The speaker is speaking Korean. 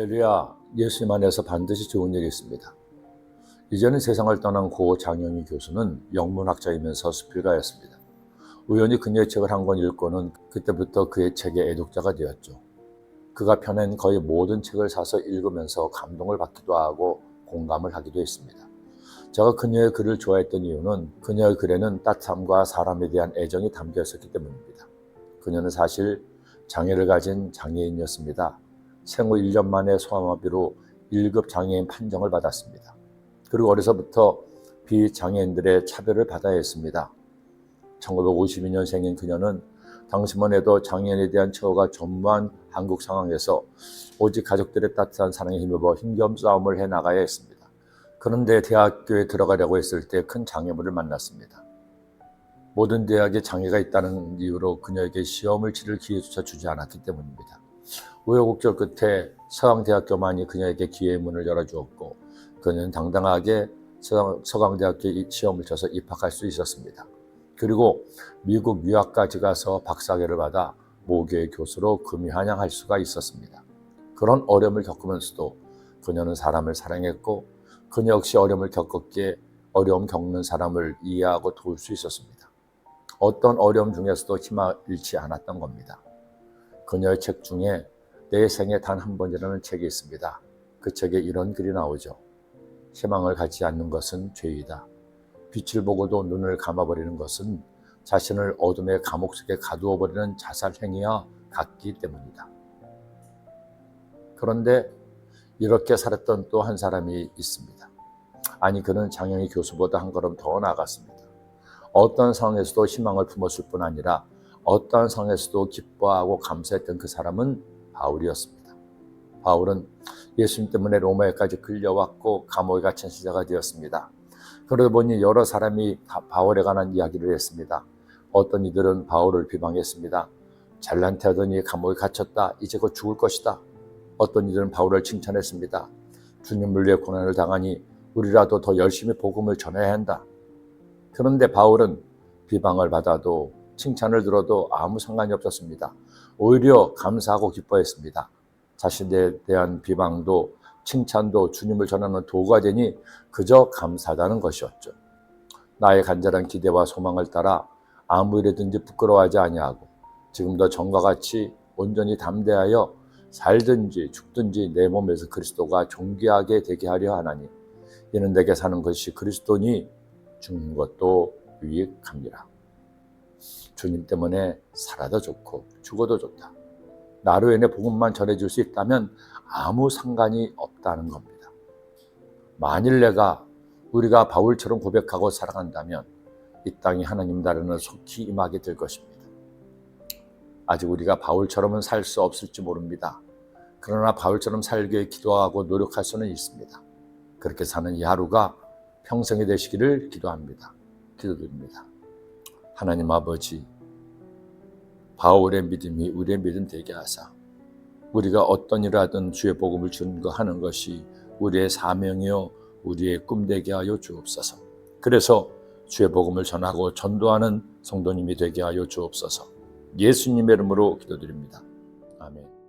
할렐루야, 예수님 안에서 반드시 좋은 일이 있습니다. 이제는 세상을 떠난 고 장영희 교수는 영문학자이면서 수필가였습니다. 우연히 그녀의 책을 한 권 읽고는 그때부터 그의 책의 애독자가 되었죠. 그가 펴낸 거의 모든 책을 사서 읽으면서 감동을 받기도 하고 공감을 하기도 했습니다. 제가 그녀의 글을 좋아했던 이유는 그녀의 글에는 따뜻함과 사람에 대한 애정이 담겨 있었기 때문입니다. 그녀는 사실 장애를 가진 장애인이었습니다. 생후 1년 만에 소아마비로 1급 장애인 판정을 받았습니다. 그리고 어려서부터 비장애인들의 차별을 받아야 했습니다. 1952년생인 그녀는 당시만 해도 장애인에 대한 처우가 전무한 한국 상황에서 오직 가족들의 따뜻한 사랑에 힘입어 힘겨운 싸움을 해나가야 했습니다. 그런데 대학교에 들어가려고 했을 때 큰 장애물을 만났습니다. 모든 대학에 장애가 있다는 이유로 그녀에게 시험을 치를 기회조차 주지 않았기 때문입니다. 우여곡절 끝에 서강대학교만이 그녀에게 기회의 문을 열어주었고 그녀는 당당하게 서강대학교 시험을 쳐서 입학할 수 있었습니다. 그리고 미국 유학까지 가서 박사학위를 받아 모교의 교수로 금유한양할 수가 있었습니다. 그런 어려움을 겪으면서도 그녀는 사람을 사랑했고 그녀 역시 어려움을 겪었기에 어려움 겪는 사람을 이해하고 도울 수 있었습니다. 어떤 어려움 중에서도 희망을 잃지 않았던 겁니다. 그녀의 책 중에 내 생에 단 한 번이라는 책이 있습니다. 그 책에 이런 글이 나오죠. 희망을 갖지 않는 것은 죄이다. 빛을 보고도 눈을 감아버리는 것은 자신을 어둠의 감옥 속에 가두어버리는 자살 행위와 같기 때문이다. 그런데 이렇게 살았던 또 한 사람이 있습니다. 아니, 그는 장영희 교수보다 한 걸음 더 나아갔습니다. 어떤 상황에서도 희망을 품었을 뿐 아니라 어떠한 상황에서도 기뻐하고 감사했던 그 사람은 바울이었습니다. 바울은 예수님 때문에 로마에까지 끌려왔고 감옥에 갇힌 시자가 되었습니다. 그러다 보니 여러 사람이 바울에 관한 이야기를 했습니다. 어떤 이들은 바울을 비방했습니다. 잘난 체 하더니 감옥에 갇혔다. 이제 곧 죽을 것이다. 어떤 이들은 바울을 칭찬했습니다. 주님을 위해 고난을 당하니 우리라도 더 열심히 복음을 전해야 한다. 그런데 바울은 비방을 받아도 칭찬을 들어도 아무 상관이 없었습니다. 오히려 감사하고 기뻐했습니다. 자신에 대한 비방도 칭찬도 주님을 전하는 도구가 되니 그저 감사하다는 것이었죠. 나의 간절한 기대와 소망을 따라 아무 일이든지 부끄러워하지 아니하고 지금도 전과 같이 온전히 담대하여 살든지 죽든지 내 몸에서 그리스도가 존귀하게 되게 하려 하나니 이는 내게 사는 것이 그리스도니 죽는 것도 유익함이라. 주님 때문에 살아도 좋고 죽어도 좋다. 나로 인해 복음만 전해줄 수 있다면 아무 상관이 없다는 겁니다. 만일 우리가 바울처럼 고백하고 살아간다면 이 땅이 하나님 나라는 속히 임하게 될 것입니다. 아직 우리가 바울처럼은 살 수 없을지 모릅니다. 그러나 바울처럼 살기 위해 기도하고 노력할 수는 있습니다. 그렇게 사는 이 하루가 평생이 되시기를 기도합니다. 기도드립니다. 하나님 아버지, 바울의 믿음이 우리의 믿음 되게 하사 우리가 어떤 일을 하든 주의 복음을 증거하는 것이 우리의 사명이요 우리의 꿈 되게 하여 주옵소서. 그래서 주의 복음을 전하고 전도하는 성도님이 되게 하여 주옵소서. 예수님의 이름으로 기도드립니다. 아멘.